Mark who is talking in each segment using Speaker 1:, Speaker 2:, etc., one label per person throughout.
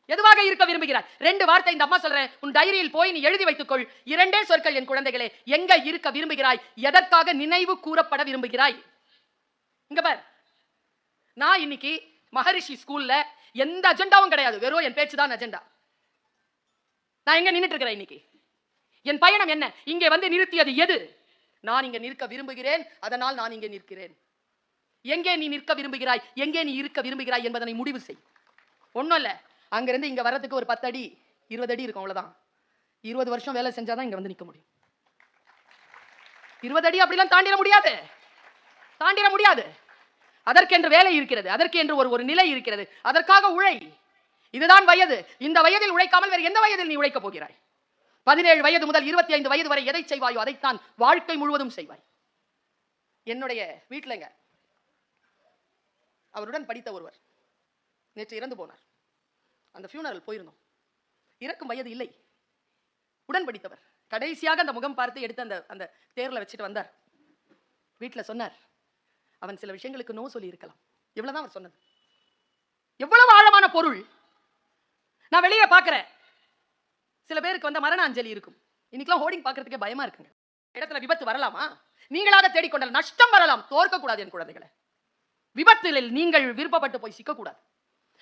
Speaker 1: எதுவாக இருக்க விரும்புகிறாய்? 2 வார்த்தை இந்த அம்மா சொல்றேன், உன் டைரியில் போய் நீ எழுதி வைத்துக்கொள். 2 சொற்கள் என் குழந்தைகளே. எங்க இருக்க விரும்புகிறாய்? எதற்காக நினைவு கூறப்பட விரும்புகிறாய்? இங்க பார், நான் இன்னைக்கு மகரிஷி ஸ்கூல்ல எந்த அஜெண்டாவும் கிடையாது, வெறும் என் பேச்சு தான் அஜெண்டா. நான் எங்க நின்னுட்டு இருக்கிறேன் இன்னைக்கு? என் பயணம் என்ன? இங்கே வந்து நிறுத்தியது எது? நான் இங்க நிற்க விரும்புகிறேன், அதனால் நான் இங்கே நிற்கிறேன். எங்கே நீ நிற்க விரும்புகிறாய், எங்கே நீ இருக்க விரும்புகிறாய் என்பதனை முடிவு செய். ஒன்றும் இல்லை, அங்கிருந்து இங்க வர்றதுக்கு ஒரு 10 அடி 20 அடி இருக்கும், அவ்வளவுதான். 20 வருஷம் வேலை செஞ்சாதான் இங்க வந்து நிற்க முடியும். 20 அடி அப்படிலாம் தாண்டிட முடியாது, தாண்டிட முடியாது. அதற்கென்று வேலை இருக்கிறது, அதற்கென்று ஒரு நிலை இருக்கிறது, அதற்காக உழை. இதுதான் வயது. இந்த வயதில் உழைக்காமல் வேறு எந்த வயதில் நீ உழைக்க போகிறாய்? 17 வயது முதல் 25 வயது வரை எதை செய்வாயோ அதைத்தான் வாழ்க்கை முழுவதும் செய்வாய். என்னுடைய வீட்டிலங்க அவருடன் படித்த ஒருவர் நேற்று இறந்து போனார். அந்த ஃபியூனரல் போயிருந்தோம். இறக்கும் வயது இல்லை, உடன் படித்தவர். கடைசியாக அந்த முகம் பார்த்து எடுத்து அந்த தேர்ல வச்சுட்டு வந்தார். வீட்டில் சொன்னார், அவன் சில விஷயங்களுக்கு நோ சொல்லி இருக்கலாம். இவ்வளவுதான் அவர் சொன்னது. எவ்வளவு ஆழமான பொருள்! நான் வெளியே பார்க்கிறேன், சில பேருக்கு வந்து மரண அஞ்சலி இருக்கும். இன்னைக்கெல்லாம் ஹோர்டிங் பார்க்கறதுக்கே பயமா இருக்குங்க. இடத்துல விபத்து வரலாமா? நீங்களாக தேடிக்கொண்டால் நஷ்டம் வரலாம். தோற்கக்கூடாது என் குழந்தைகளை. விபத்தில் நீங்கள் விருப்பப்பட்டு போய் சிக்கக்கூடாது.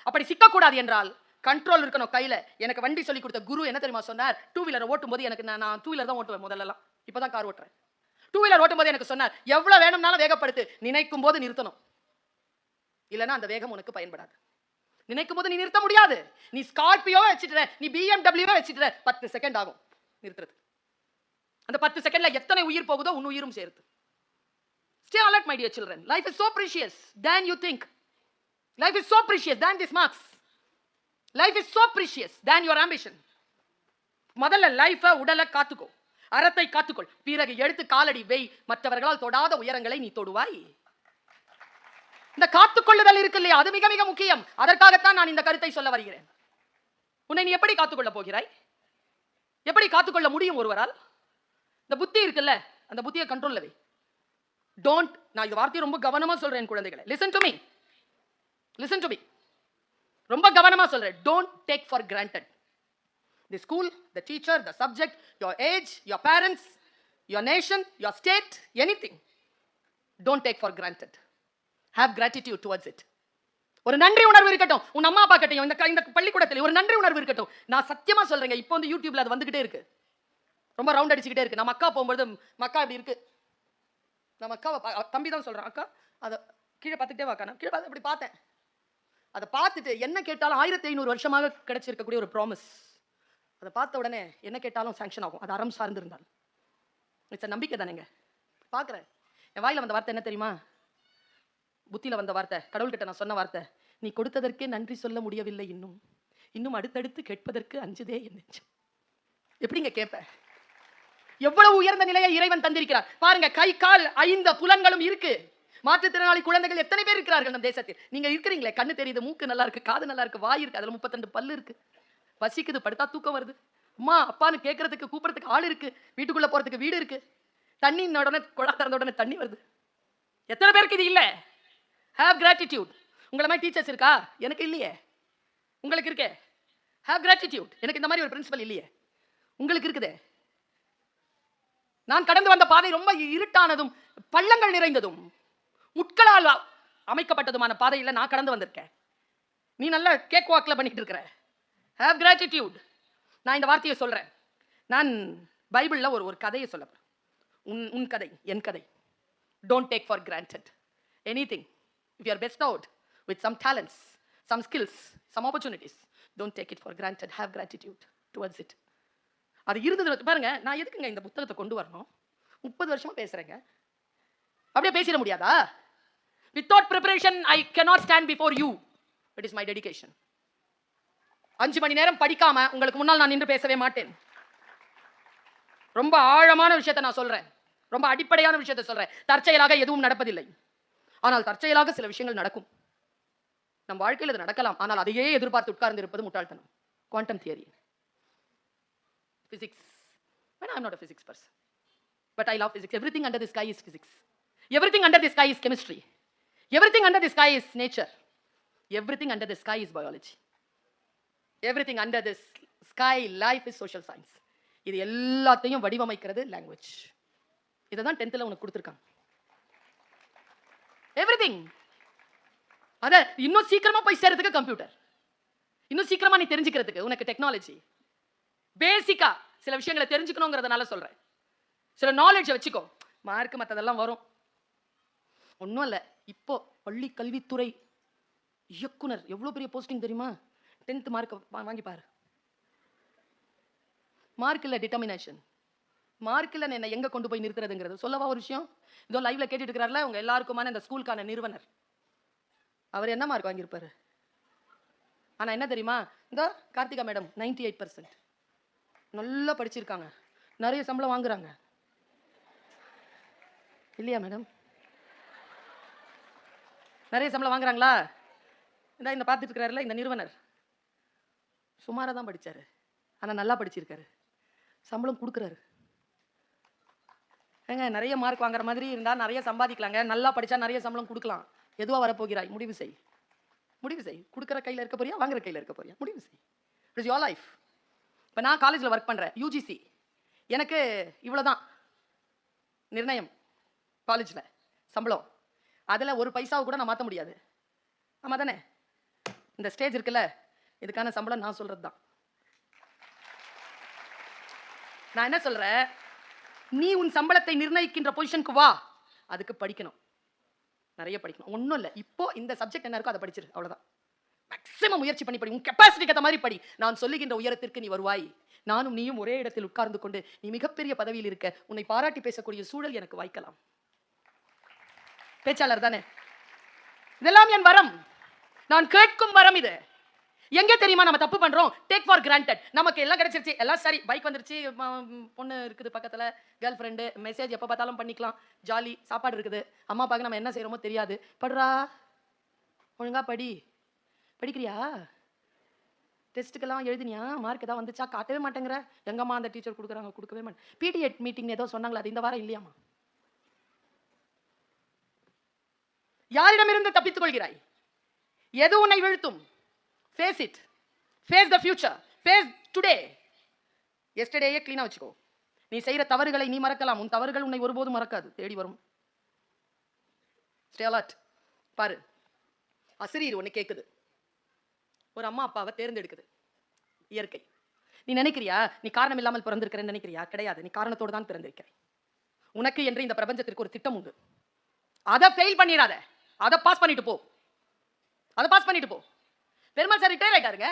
Speaker 1: அப்படி சிக்கக்கூடாது என்றால் கண்ட்ரோல் இருக்கணும் கையில. எனக்கு வண்டி சொல்லி கொடுத்த குரு என்ன தெரியுமா சொன்னார்? 2 வீலர் ஓட்டும் போது எனக்கு நான் 2 வீலர் தான் ஓட்டுவேன் முதல்லலாம், இப்பதான் கார் ஓட்டுறேன். 2 வீலர் ஓட்டும் போது எனக்கு சொன்னார், எவ்வளவு வேணும்னாலும் வேகப்படுத்து, நினைக்கும் போது நிறுத்தணும், இல்லைன்னா அந்த வேகம் உனக்கு பயன்படாது. நினைக்கும் போது நீ நிறுத்த முடியாது. நீ ஸ்கார்பியோ வச்சுட்டு, நீ BMW வச்சுட்டு 10 செகண்ட் ஆகும் நிறுத்துறது. அந்த 10 செகண்ட்ல எத்தனை உயிர் போகுதோ உன் உயிரும் சேர்த்து. Stay alert, my dear children. Life is so precious than you think. Life is so precious than these marks. Life is so precious than your ambition. முதல்ல லைஃபை உடலை காத்துக்கோ, அறத்தை காத்துக்கொள். பிறகு எடுத்து காலடி வை. மற்றவர்களால் தொடாத உயரங்களை நீ தொடுவாய். இந்த காத்துக்கொள்ளுதல் இருக்கு இல்லையா, அது மிக மிக முக்கியம். அதற்காகத்தான் நான் இந்த கருத்தை சொல்ல வருகிறேன். உன்னை நீ எப்படி காத்துக்கொள்ள போகிறாய்? எப்படி காத்துக்கொள்ள முடியும் ஒருவரால்? இந்த புத்தி இருக்குல்ல, அந்த புத்தியை கண்ட்ரோல்ல வை. டோன்ட், நான் இந்த வார்த்தையை ரொம்ப கவனமா சொல்றேன் குழந்தைகளை. Listen to me, listen to me. ரொம்ப கவனமா சொல்றேன். Don't take for granted the school, the teacher, the subject, your age, your parents, your nation, your state, anything. Don't take for granted. Have gratitude towards it. ஒரு நன்றி உணர்வு இருக்கட்டும். உன் அம்மா அப்பா கிட்டயும் இந்த பள்ளிக்கூடத்தில் ஒரு நன்றி உணர்வு இருக்கட்டும். நான் சத்தியமா சொல்றேங்க, இப்போ வந்து யூடியூப்ல அது வந்துகிட்டே இருக்கு, ரொம்ப ரவுண்ட் அடிச்சுக்கிட்டே இருக்கு. நம்ம அக்கா போகும்போது மக்கா இப்படி இருக்கு, நம்ம அக்கா தம்பி தான் சொல்றேன், அக்கா அதை கீழே பார்த்துக்கிட்டே வாக்கா. நான் கீழே பார்த்து அப்படி பார்த்தேன். அதை பார்த்துட்டு என்ன கேட்டாலும் 1500 வருஷமாக கிடைச்சிருக்கக்கூடிய ஒரு ப்ராமிஸ். அதை பார்த்த உடனே என்ன கேட்டாலும் சாங்ஷன் ஆகும், அது அறம் சார்ந்து இருந்தால். இட்ஸ் நம்பிக்கை தானேங்க. பார்க்குறேன், என் வாயில வந்த வார்த்தை என்ன தெரியுமா? புத்தியில வந்த வார்த்தை, கடவுள்கிட்ட நான் சொன்ன வார்த்தை, நீ கொடுத்ததற்கே நன்றி சொல்ல முடியவில்லை, இன்னும் அடுத்தடுத்து கேட்பதற்கு அஞ்சுதே என் நெஞ்சம். எப்படிங்க கேட்பேன்? எவ்வளவு உயர்ந்த நிலையை இறைவன் தந்திருக்கிறார் பாருங்க. கை கால் 5 புலன்களும் இருக்கு. மாற்றுத்திறனாளி குழந்தைகள் எத்தனை பேர் இருக்கிறார்கள் நம் தேசத்தில்? நீங்க இருக்கிறீங்களே, கண்ணு தெரியுது, மூக்கு நல்லா இருக்கு, காது நல்லா இருக்கு, வாய் இருக்கு, அதுல 32 பல்லு இருக்கு. பசிக்குது, படுத்தா தூக்கம் வருது, அம்மா அப்பான்னு கேட்கறதுக்கு கூப்பிடறதுக்கு ஆள் இருக்கு, வீட்டுக்குள்ள போறதுக்கு வீடு இருக்கு, தண்ணி உடனே குழா திறந்த உடனே தண்ணி வருது. எத்தனை பேருக்கு இது இல்லை? Have gratitude. உங்களை மாதிரி டீச்சர்ஸ் இருக்கா? எனக்கு இல்லையே, உங்களுக்கு இருக்கே. Have gratitude. எனக்கு இந்த மாதிரி ஒரு பிரின்சிபல் இல்லையே, உங்களுக்கு இருக்குதே. நான் கடந்து வந்த பாதை ரொம்ப இருட்டானதும் பள்ளங்கள் நிறைந்ததும் முட்களால் அமைக்கப்பட்டதுமான பாதையில் நான் கடந்து வந்திருக்கேன். நீ நல்ல கேக் வாக்கில் பண்ணிட்டு இருக்கிற. Have gratitude. நான் இந்த வார்த்தையை சொல்றேன். நான் பைபிளில் ஒரு கதையை சொல்ல போறேன். உன் கதை, என் கதை. Don't take for granted anything. If you are bestowed with some talents, some skills, some opportunities, don't take it for granted. Have gratitude towards it. அது இருந்தது பாருங்க. நான் எதுக்குங்க இந்த புத்தகத்தை கொண்டு வரணும்? 30 வருஷமா பேசுறேங்க, அப்படியே பேசிட முடியாதா? Without preparation I cannot stand before you. It is my dedication. 5 மணி நேரம் படிக்காம உங்களுக்கு முன்னால் நான் நின்று பேசவே மாட்டேன். ரொம்ப ஆழமான விஷயத்தை நான் சொல்றேன், ரொம்ப அடிப்படையான விஷயத்தை சொல்றேன். தற்செயலாக எதுவும் நடப்பதில்லை, ஆனால் தற்செயலாக சில விஷயங்கள் நடக்கும். நம் வாழ்க்கையில் அது நடக்கலாம், ஆனால் அதையே எதிர்பார்த்து உட்கார்ந்து இருப்பது முட்டாள்தனம். Quantum theory, physics. When I am not a physics person, but I love physics. Everything under the sky is physics. Everything under the sky is chemistry. Everything under the sky is nature. Everything under the sky is biology. Everything under this sky life is social science. இது எல்லாத்தையும் வடிவமைக்கிறது language. இதை தான் 10th உனக்கு கொடுத்துருக்காங்க. Everything. அத இன்னும் சீக்கிரமா போய் சேர்றதுக்கு கம்ப்யூட்டர், இன்னும் சீக்கிரமா நீ தெரிஞ்சுக்கிறதுக்கு உனக்கு டெக்னாலஜி. பேசிக்கா சில விஷயங்களை தெரிஞ்சுக்கணுங்கிறதுனால சொல்றேன். சில நாலேஜ் வச்சுக்கோ, மார்க் மற்றதெல்லாம் வரும். ஒன்றும் இல்லை. இப்போ பள்ளி கல்வித்துறை இயக்குனர் எவ்வளோ பெரிய போஸ்டிங் தெரியுமா? 10th மார்க் வாங்கி பாரு. மார்க் இல்லை, டிட்டர்மினேஷன். மார்க் இல்லை என்ன எங்க கொண்டு போய் நிறுத்துறதுங்கிறது. சொல்லவா ஒரு விஷயம்? இதோ லைவ்ல கேட்டுட்டு இருக்கிறார்ல உங்க எல்லாருக்குமான இந்த ஸ்கூலுக்கான நிறுவனர், அவர் என்ன மார்க் வாங்கியிருப்பாரு? ஆனா என்ன தெரியுமா, இந்த கார்த்திகா மேடம் 98%, நல்லா படிச்சிருக்காங்க, நிறைய சம்பளம் வாங்குறாங்க இல்லையா மேடம்? நிறைய சம்பளம் வாங்குறாங்களா? இந்த பார்த்துட்டு இருக்கிறாருல இந்த நிறுவனர், சுமாராக தான் படிச்சாரு, ஆனா நல்லா படிச்சிருக்காரு, சம்பளம் கொடுக்குறாரு. ஏங்க நிறைய மார்க் வாங்குற மாதிரி இருந்தா நிறைய சம்பாதிக்கலாங்க, நல்லா படிச்சா நிறைய சம்பளம் கொடுக்கலாம். எதுவா வரப்போகிறாய்? முடிவு செய், முடிவு செய். கொடுக்குற கையில் இருக்க போறியா, வாங்குற கையில் இருக்க போறியா? முடிவு செய். It's your life. இப்போ நான் காலேஜில் ஒர்க் பண்ணுறேன், யூஜிசி. எனக்கு இவ்வளோதான் நிர்ணயம் காலேஜில் சம்பளம். அதில் ஒரு பைசாவை கூட நான் மாற்ற முடியாது. ஆமாம் தானே? இந்த ஸ்டேஜ் இருக்குல்ல, இதுக்கான சம்பளம் நான் சொல்கிறது தான். நான் என்ன சொல்கிறேன், நீ உன் சம்பளத்தை நிர்ணயிக்கின்ற பொசிஷனுக்கு வா. அதுக்கு படிக்கணும், நிறைய படிக்கணும். ஒன்றும் இல்லை, இப்போ இந்த சப்ஜெக்ட் என்ன இருக்கோ அதை படிச்சிரு, அவ்வளோதான். மேக்ஸிமம் முயற்சி பண்ணி படி, உன் கெப்பாசிட்டிக்கு ஏற்ற மாதிரி படி. நான் சொல்லுகின்ற உயரத்திற்கு நீ வருவாய். நானும் நீயும் ஒரே இடத்தில் உட்கார்ந்து கொண்டு நீ மிகப்பெரிய பதவியில் இருக்க உன்னை பாராட்டி பேசக்கூடிய சூழல் எனக்கு வாய்க்கலாம். பேச்சாளர் தானே, இதெல்லாம் என் வரம், நான் கேட்கும் வரம். இது எங்கே தெரியுமா நம்ம தப்பு பண்றோம்? Take for granted. நமக்கு எல்லாம் கிடைச்சிருச்சு, எல்லாம் சரி, பைக் வந்துருச்சு, பொண்ணு இருக்குது பக்கத்துல, கேர்ள் ஃப்ரெண்டு, மெசேஜ் எப்போ பார்த்தாலும் பண்ணிக்கலாம், ஜாலி, சாப்பாடு இருக்குது, அம்மா அப்பாவுக்கு நம்ம என்ன செய்யறோமோ தெரியாது. படுறா, ஒழுங்கா படி. படிக்கிறியா? டெஸ்ட்டுக்கெல்லாம் எழுதினியா? மார்க் ஏதாவது வந்துச்சா? காட்டவே மாட்டேங்கிற. எங்கம்மா அந்த டீச்சர் கொடுக்குறாங்க? கொடுக்கவே மாட்டேன். பிடிஏ மீட்டிங் ஏதோ சொன்னாங்களா, அது இந்த வாரம் இல்லையாமா? யாரிடமிருந்து தப்பித்துக் கொள்கிறாய்? எது உன்னை வீழ்த்தும்? Face it, face the future, face today. எஸ்டர்டேயே க்ளீனா வச்சுக்கோ. நீ செய்யற தவறுகளை நீ மறக்கலாம், உன் தவறுகள் உன்னை ஒருபோதும் மறக்காது, தேடி வரும். Stay alert. பாரு, அசிரீர் ஒன்று கேட்குது, ஒரு அம்மா அப்பாவை தேர்ந்தெடுக்குது இயற்கை. நீ நினைக்கிறியா நீ காரணம் இல்லாமல் பிறந்திருக்கிறேன்னு நினைக்கிறியா? கிடையாது, நீ காரணத்தோடு தான் பிறந்திருக்கிறாய். உனக்கு என்று இந்த பிரபஞ்சத்திற்கு ஒரு திட்டம் உண்டு. அதை ஃபெயில் பண்ணிடாத, அதை பாஸ் பண்ணிட்டு போ, அதை பாஸ் பண்ணிட்டு போ. பெருமாள் சார் ரிட்டையர் ஆயிட்டாருங்க.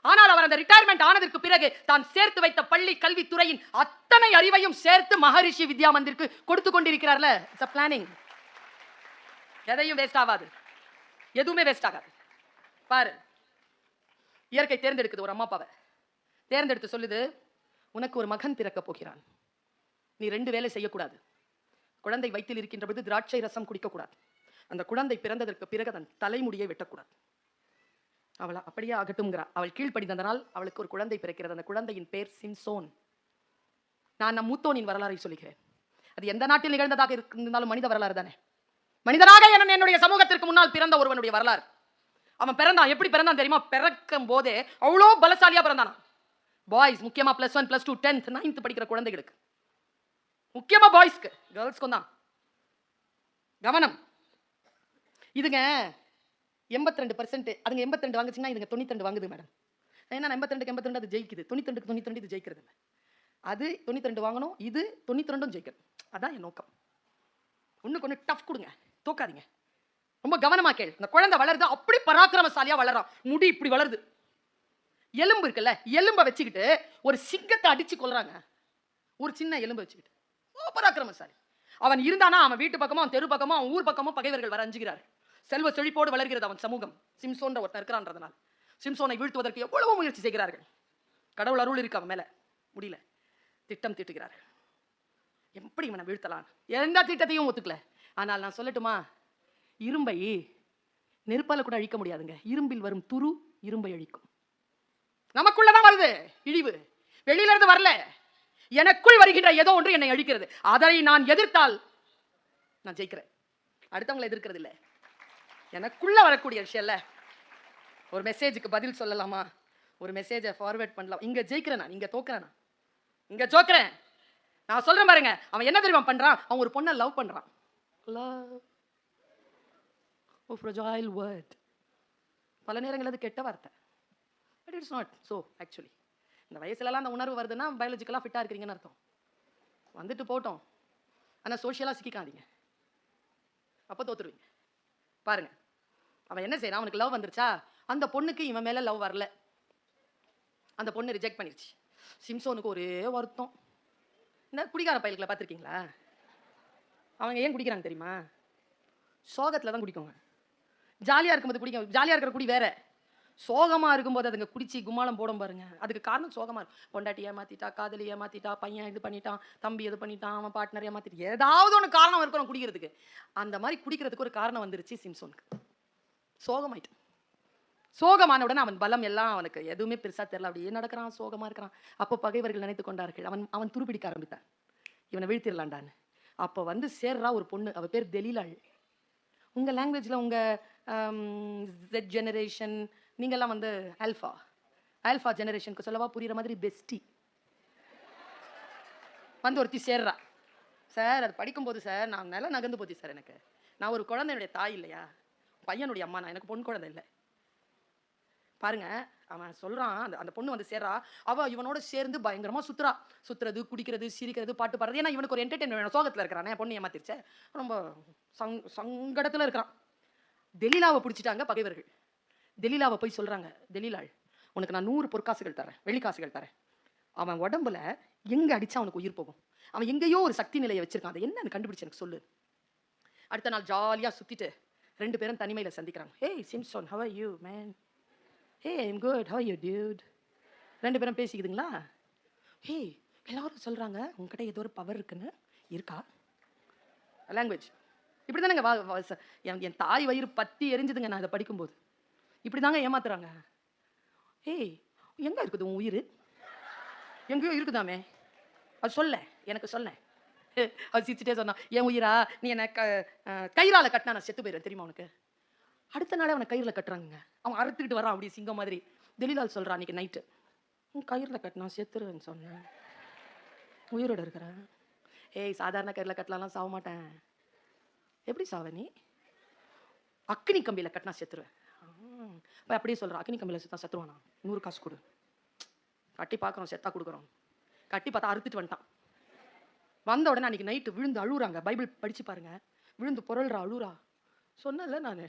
Speaker 1: ஆனால் அவர் அந்த ரிட்டையர்மெண்ட் ஆனதற்கு பிறகு தான் சேர்த்து வைத்த பள்ளி கல்வித்துறையின் அத்தனை அறிவையும் சேர்த்து மகரிஷி வித்யா மந்திருக்கு கொடுத்து கொண்டிருக்கிறார்ல. It's a planning. எதையும் வேஸ்ட் ஆகாது, எதுவுமே வேஸ்ட் ஆகாது. பாரு, இயற்கை தேர்ந்தெடுக்குது ஒரு அம்மா அப்பாவை, தேர்ந்தெடுத்து சொல்லுது, உனக்கு ஒரு மகன் பிறக்க போகிறான், நீ 2 வேலை செய்யக்கூடாது. குழந்தை வயிற்றில் இருக்கின்ற பொழுது திராட்சை ரசம் குடிக்கக்கூடாது. அந்த குழந்தை பிறந்ததற்கு பிறகு அதன் தலைமுடியை வெட்டக்கூடாது. அவளை அப்படியே ஆகட்டும்ங்கிறா. அவள் கீழ்ப்படிந்ததனால் அவளுக்கு ஒரு குழந்தை பிறக்கிறது. அந்த குழந்தையின் பேர் சிம்சோன். நான் நம் மூத்தோனின் வரலாறை சொல்லுகிறேன். அது எந்த நாட்டில் நிகழ்ந்ததாக இருந்தாலும் மனித வரலாறு தானே. மனிதனாக என்னுடைய சமூகத்திற்கு முன்னால் பிறந்த ஒருவனுடைய வரலாறு. அவன் பிறந்தான், எப்படி பிறந்தான் தெரியுமா? பிறக்கும் போதே அவ்வளோ பலசாலியா பிறந்தானா. பாய்ஸ் முக்கியமா +1 +2 10th 9th படிக்கிற குழந்தைகளுக்கு, முக்கியமா பாய்ஸ்க்கு, கேர்ள்ஸ்க்கும் தான் கவனம். இதுங்க 82%, அதுங்க 82 வாங்குச்சுன்னா இதுங்க 92 வாங்குது மேடம். ஏன்னா 82க்கு 82 அது ஜெயிக்குது, 92க்கு 92 இது ஜெயிக்கிறது இல்லை. அது 92 வாங்கணும், இது 92ம் ஜெயிக்கணும். அதான் என் நோக்கம். ஒண்ணுக்கு ஒன்று டஃப் கொடுங்க, தோக்காதீங்க. ரொம்ப கவனமா கேள். அந்த குழந்தை வளருது, அப்படி பராக்கிரமசாலியா வளரான். முடி இப்படி வளருது, எலும்பு இருக்குல்ல, எலும்பை வச்சுக்கிட்டு ஒரு சிங்கத்தை அடிச்சு கொள்றாங்க. ஒரு சின்ன எலும்பை வச்சுக்கிட்டு பராக்கிரமசாலி அவன் இருந்தானா, அவன் வீட்டு பக்கமும் அவன் தெரு பக்கமும் அவன் ஊர் பக்கமும் பகைவர்கள் வர அஞ்சுகிறார். செல்வ செழிப்போடு வளர்கிறது அவன் சமூகம். சிம்சோன்ற ஒருத்தன் இருக்கிறான்றதுனால் சிம்சோனை வீழ்த்துவதற்கு எவ்வளவு முயற்சி செய்கிறார்கள். கடவுள் அருள் இருக்கு அவன் மேல, முடியல, திட்டம் தீட்டுகிறார்கள். எப்படி இவனை வீழ்த்தலாம்? எந்த திட்டத்தையும் ஒத்துக்கல. ஆனால் நான் சொல்லட்டுமா, இரும்பை நெருப்பால கூட அழிக்க முடியாதுங்க. இரும்பில் வரும் துரு இரும்பை அழிக்கும். நமக்குள்ளதான் வருது இழிவு, வெளியில இருந்து வரல. எனக்குள் வருகின்ற ஏதோ ஒன்று என்னை அழிக்கிறது. அதை நான் எதிர்த்தால் நான் ஜெயிக்கிறேன். அடுத்தவங்களை எதிர்க்கிறது இல்லை, எனக்குள்ள வரக்கூடிய விஷயம் இல்ல. ஒரு மெசேஜுக்கு பதில் சொல்லலாமா? ஒரு மெசேஜை ஃபார்வர்ட் பண்ணலாம். இங்க ஜெயிக்கிறேன் நான், இங்க தோக்குறேன் நான், இங்க ஜோக்குறேன். நான் சொல்றேன் பாருங்க, அவன் என்ன தெரியுமா பண்றான்? அவன் ஒரு பொண்ணை லவ் பண்றான். Love fragile word. பல நேரங்கள் அது கெட்ட வார்த்தை. But it's not so actually. இந்த வயசுலலாம் அந்த உணர்வு வருதுன்னா பயாலஜிக்கலாக ஃபிட்டாக இருக்கிறீங்கன்னு அர்த்தம். வந்துட்டு போட்டோம், ஆனால் சோஷியலாக சிக்கிக்காதீங்க, அப்போ தோத்துருவீங்க. பாருங்க, அவன் என்ன செய்யறான்? அவனுக்கு லவ் வந்துருச்சா, அந்த பொண்ணுக்கு இவன் மேலே லவ் வரல, அந்த பொண்ணு ரிஜெக்ட் பண்ணிருச்சு. சிம்சோனுக்கு ஒரே வருத்தம். இந்த குடிக்கார பயல்களை பார்த்துருக்கீங்களா? அவங்க ஏன் குடிக்கிறாங்க தெரியுமா? சோகத்தில் தான் குடிக்குங்க. ஜாலியாக இருக்கும்போது குடிக்கும். ஜாலியாக இருக்கிற குடி வேற, சோகமாக இருக்கும்போது அதுங்க குடிச்சு கும்மாளம் போடும் பாருங்க. அதுக்கு காரணம் சோகமாக இருக்கும். பொண்டாட்டி ஏமாத்திட்டா, காதலி ஏமாத்திட்டா, பையன் இது பண்ணிட்டான், தம்பி இது பண்ணிட்டான், அவன் பார்ட்னர் ஏமாத்திட்டு, ஏதாவது ஒன்று காரணம் இருக்கணும் குடிக்கிறதுக்கு. அந்த மாதிரி குடிக்கிறதுக்கு ஒரு காரணம் வந்துருச்சு சிம்சோனுக்கு. சோகமாயிட்டு, சோகமான உடனே அவன் பலம் எல்லாம் அவனுக்கு எதுவுமே பெருசா தெரியல. அப்படியே நடக்கிறான், சோகமா இருக்கிறான். அப்போ பகைவர்கள் நினைத்து கொண்டார்கள், அவன் துருப்பிடிக்க ஆரம்பித்தான், இவனை வீழ்த்திடலாண்டான்னு. அப்போ வந்து சேர்றா ஒரு பொண்ணு, அவ பேர் தெலீலாள். உங்க லாங்குவேஜ்ல உங்க Z ஜெனரேஷன், நீங்கெல்லாம் வந்து ஆல்ஃபா ஜெனரேஷனுக்கு சொல்லவா புரியுற மாதிரி பெஸ்டி. வந்து ஒருத்தி சேர்றா. சார் அது படிக்கும்போது சார் நான் நில நகர்ந்து போச்சு சார். எனக்கு, நான் ஒரு குழந்தையுடைய தாய் இல்லையா, பையனுடைய அம்மா நான், எனக்கு பொன் குழந்தை இல்லை. பாருங்க, அவன் சொல்றான், அந்த பொண்ணு வந்து சேர்றா. அவ இவனோட சேர்ந்து பயங்கரமா சுத்துறது, குடிக்கிறது, சிரிக்கிறது, பாட்டு பாடுறது. ஏன்னா இவனுக்கு ஒரு என்டர்டெயின்மெண்ட் வேணும். சோகத்துல இருக்கிறானே, பொண்ணு ஏமாத்திருச்சே, ரொம்ப சங்கடத்துல இருக்கிறான். தெலீலாவை பிடிச்சிட்டாங்க பகைவர்கள். தெலீலாவை போய் சொல்றாங்க, தெலீலாள் உனக்கு நான் 100 பொற்காசுகள் தரேன், வெள்ளிக்காசுகள் தரேன். அவன் உடம்புல எங்க அடிச்சா அவனுக்கு உயிர் போகும், அவன் எங்கேயோ ஒரு சக்தி நிலையை வச்சிருக்கான், அதை என்னன்னு கண்டுபிடிச்சு எனக்கு சொல்லு. அடுத்த நாள் ஜாலியா சுத்திட்டு 2 பேரும் தனிமையில சந்திக்கிறாங்க. ஹே Samson, how are you man? Hey I'm good, how are you dude? 2 பேரும் பேசிக்குதுங்களா? ஹே எல்லாரும் சொல்றாங்க உங்ககிட்ட ஏதோ ஒரு பவர் இருக்குன்னு. இருக்கா? லாங்குவேஜ் இப்படி தானேங்க. என் தாய் வயிறு பத்தி எரிஞ்சுதுங்க நான் இதை படிக்கும்போது. இப்படி தாங்க ஏமாத்துறாங்க. ஏய் எங்க இருக்குது உன் உயிர்? எங்கேயோ இருக்குதாமே, அது சொல்ல, எனக்கு சொல்ல. அது சிரிச்சுட்டே சொன்னான், என் உயிரா நீ என்ன கயிறால கட்டினா நான் செத்து போயிடுறேன் தெரியுமா உனக்கு. அடுத்த நாளே அவனை கயிறுல கட்டுறாங்க. அவன் அறுத்துக்கிட்டு வரான் அப்படி சிங்கம் மாதிரி. தெலீலாள் சொல்றான், அன்னைக்கு நைட்டு கயிறுல கட்டினா செத்துருன்னு சொன்னேன், உயிரோட இருக்கிறேன். ஏய் சாதாரண கயிறுல கட்டலாம் சாவ மாட்டேன். எப்படி சாவ நீ? அக்னி கம்பியில கட்டினா செத்துருவேன். அப்படியே சொல்றான், அக்னி கம்பியில செத்தா செத்துருவானா? 100 காசு கொடு. கட்டி பார்க்குறோம், செத்தா கொடுக்குறோம். கட்டி பார்த்தா அறுத்துட்டு வந்துட்டான். வந்த உடனே அன்னைக்கு நைட்டு விழுந்து அழுகுறாங்க. பைபிள் படிச்சு பாருங்க, விழுந்து பொருள்றா அழுறா. சொன்னல நான்,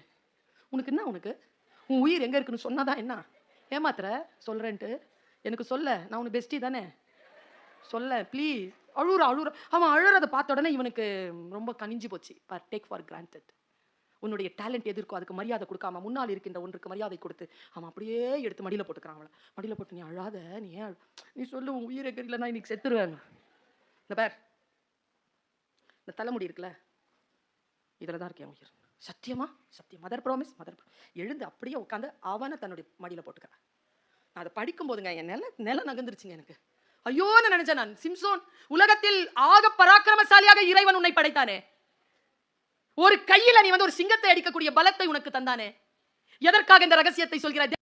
Speaker 1: உனக்கு என்ன, உனக்கு உன் உயிர் எங்க இருக்குன்னு சொன்னாதான் என்ன? ஏமாத்துற சொல்றேன்ட்டு எனக்கு சொல்ல, நான் உனக்கு பெஸ்டி தானே, சொல்ல ப்ளீஸ். அழுறா. அவன் அழுறதை பார்த்த உடனே இவனுக்கு ரொம்ப கனிஞ்சு போச்சு. Take for granted. உன்னுடைய டேலண்ட் எது இருக்கோ அதுக்கு மரியாதை கொடுக்காம, முன்னால் இருக்கின்ற ஒன்றுக்கு மரியாதை கொடுத்து அவன் அப்படியே எடுத்து மடியில் போட்டுக்கிறான். அவளை மடியில் போட்டு, நீ அழாத, நீ சொல்லு உன் உயிரை இல்லைன்னா இன்னைக்கு செத்துருவேன். இந்த பேர் இந்த தலைமுடி இருக்குல்ல, இதில் தான் இருக்கேன் உயிர். சத்தியமா சத்தியம், மதர் ப்ராமிஸ், எழுந்து அப்படியே உட்காந்து அவனை தன்னுடைய மடியில் போட்டுக்கிறான். நான் அதை படிக்கும் போதுங்க என் நில நகர்ந்துருச்சுங்க எனக்கு. ஐயோன்னு நினைச்சேன் நான். சிம்சோன், உலகத்தில் ஆக பராக்கிரமசாலியாக இறைவன் உன்னை படைத்தானே, ஒரு கையில நீ வந்து ஒரு சிங்கத்தை அடிக்கக்கூடிய பலத்தை உனக்கு தந்தானே, எதற்காக இந்த ரகசியத்தை சொல்கிறாய்?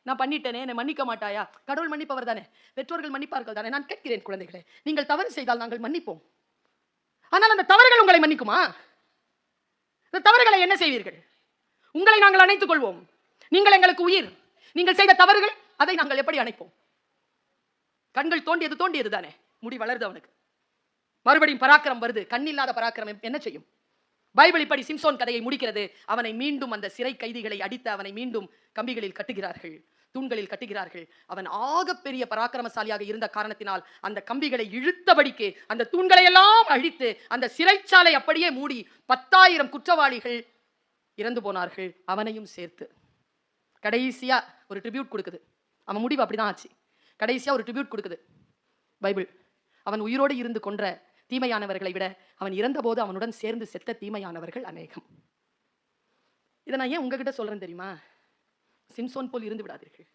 Speaker 1: நான் பண்ணிட்டேனே, என்னை மன்னிக்க மாட்டாயா? கடவுள் மன்னிப்பவர் தானே, பெற்றோர்கள் மன்னிப்பார்கள் தானே. நான் கேட்கிறேன் குழந்தைகளே, நீங்கள் தவறு செய்தால் நாங்கள் மன்னிப்போம், ஆனால் அந்த தவறுகள் உங்களை மன்னிக்குமா? இந்த தவறுகளை என்ன செய்வீர்கள்? உங்களை நாங்கள் அணைத்துக் கொள்வோம், நீங்கள் எங்களுக்கு உயிர். நீங்கள் செய்த தவறுகள், அதை நாங்கள் எப்படி அணைப்போம்? கண்கள் தோண்டியது தானே, முடி வளருது அவனுக்கு, மறுபடியும் பராக்கிரம் வருது. கண்ணில்லாத பராக்கிரம் என்ன செய்யும்? பைபிள் இப்படி சிம்சோன் கதையை முடிக்கிறது. அவனை மீண்டும் அந்த சிறை கைதிகளை அடித்து அவனை மீண்டும் கம்பிகளில் கட்டுகிறார்கள், தூண்களில் கட்டுகிறார்கள். அவன் ஆகப்பெரிய பராக்கிரமசாலியாக இருந்த காரணத்தினால் அந்த கம்பிகளை இழுத்தபடிக்கு அந்த தூண்களை எல்லாம் அழித்து அந்த சிறைச்சாலை அப்படியே மூடி 10,000 குற்றவாளிகள் இறந்து போனார்கள், அவனையும் சேர்த்து. கடைசியா ஒரு ட்ரிபியூட் கொடுக்குது. அவன் முடிவு அப்படிதான் ஆச்சு. கடைசியா ஒரு ட்ரிபியூட் கொடுக்குது பைபிள். அவன் உயிரோடு இருந்து கொன்ற தீமையானவர்களை விட அவன் இறந்தபோது அவனுடன் சேர்ந்து செத்த தீமையானவர்கள் அநேகம். இதை நான் ஏன் உங்ககிட்ட சொல்றேன் தெரியுமா? சிம்சோன் போல் இருந்து விடாதீர்கள்.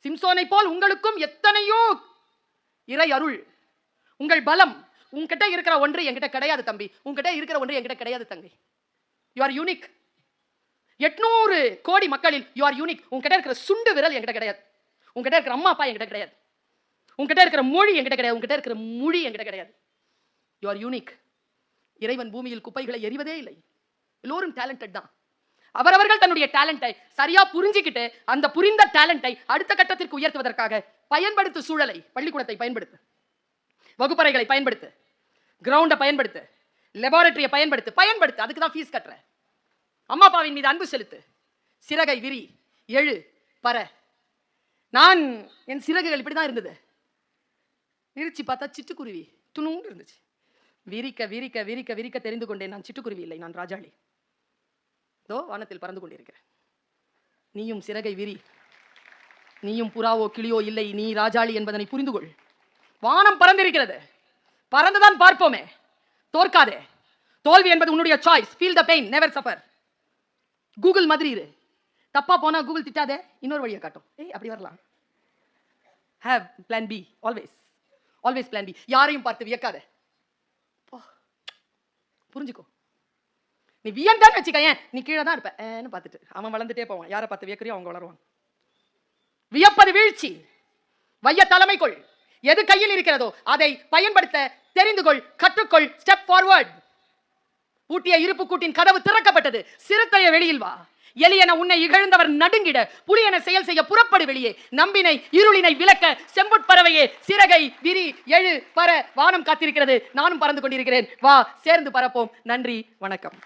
Speaker 1: சிம்சோனை போல் உங்களுக்கும் எத்தனையோ இறை அருள், உங்கள் பலம், உங்ககிட்ட இருக்கிற ஒன்று என்கிட்ட கிடையாது தம்பி, உங்ககிட்ட இருக்கிற ஒன்று என்கிட்ட கிடையாது தங்கை. You are unique. 800 கோடி மக்களில் யூ ஆர் யூனிக். உங்ககிட்ட இருக்கிற சுண்டு விரல் என்கிட்ட கிடையாது. உங்ககிட்ட இருக்கிற அம்மா அப்பா என்கிட்ட கிடையாது. உங்ககிட்ட இருக்கிற மொழி என்கிட்ட கிடையாது. உங்ககிட்ட இருக்கிற மொழி என்கிட்ட கிடையாது. You are unique. இறைவன் பூமியில் குப்பைகளை எறிவதே இல்லை. எல்லோரும் டேலண்டட் தான். அவரவர்கள் தன்னுடைய டேலண்டை சரியா புரிஞ்சுக்கிட்டு அந்த புரிந்த டேலண்டை அடுத்த கட்டத்திற்கு உயர்த்துவதற்காக பயன்படுத்து. சூழலை, பள்ளிக்கூடத்தை பயன்படுத்து, வகுப்பறைகளை பயன்படுத்து, கிரவுண்டை பயன்படுத்து, லெபார்டரியை பயன்படுத்து. அதுக்கு தான் ஃபீஸ் கட்டுற. அம்மா அப்பாவின் மீது அன்பு செலுத்து. சிறகை விரி, எழு, பற. நான் என் சிறகுகள் இப்படிதான் இருந்தது. விரிச்சு பார்த்தா சிட்டுக்குருவி துணுன்னு இருந்துச்சு. விரிக்க விரிக்க விரிக்க விரிக்க தெரிந்து கொண்டேன், நான் சிட்டுக்குருவி இல்லை, நான் ராஜாளி. தோ வானத்தில் பறந்து கொண்டிருக்கிறேன். நீயும் சிறகை விரி. நீயும் புறாவோ கிளியோ இல்லை, நீ ராஜாளி என்பதனை புரிந்து கொள். வானம் பறந்திருக்கிறது, பறந்துதான் பார்ப்போமே. தோற்காதே. தோல்வி என்பது உன்னுடைய choice. Feel the pain, never suffer. Google மாதிரி இரு. தப்பா போனா கூகுள் திட்டாதே, இன்னொரு வழியை காட்டும். அப்படி வரலாம். Have plan B, always always plan B. யாரையும் பார்த்து வியக்காத. புரிஞ்சுக்கோ. நீ வியந்தான்னு வச்சுக்க, நீ கீழே தான் இருப்ப பார்த்துட்டு. அவன் வளர்ந்துட்டே போவான். யாரை பார்த்து வியக்கிறியோ அவங்க வளருவான். வியப்பது வீழ்ச்சி. வைய தலைமைக்குள். எது கையில் இருக்கிறதோ அதை பயன்படுத்த தெரிந்து கொள், கற்றுக்கொள். Step forward. பூட்டிய இருப்பு கூட்டின் கதவு திறக்கப்பட்டது. சிறுத்தைய வெளியில் வா. எலியன உன்னை இகழ்ந்தவர் நடுங்கிட, புலியன செயல் செய்ய புறப்படு வெளியே. நம்பினை இருளினை விளக்க செம்புட்பறவையே, சிறகை விரி, எழு, பற. வானம் காத்திருக்கிறது, நானும் பறந்து கொண்டிருக்கிறேன். வா, சேர்ந்து பறப்போம். நன்றி, வணக்கம்.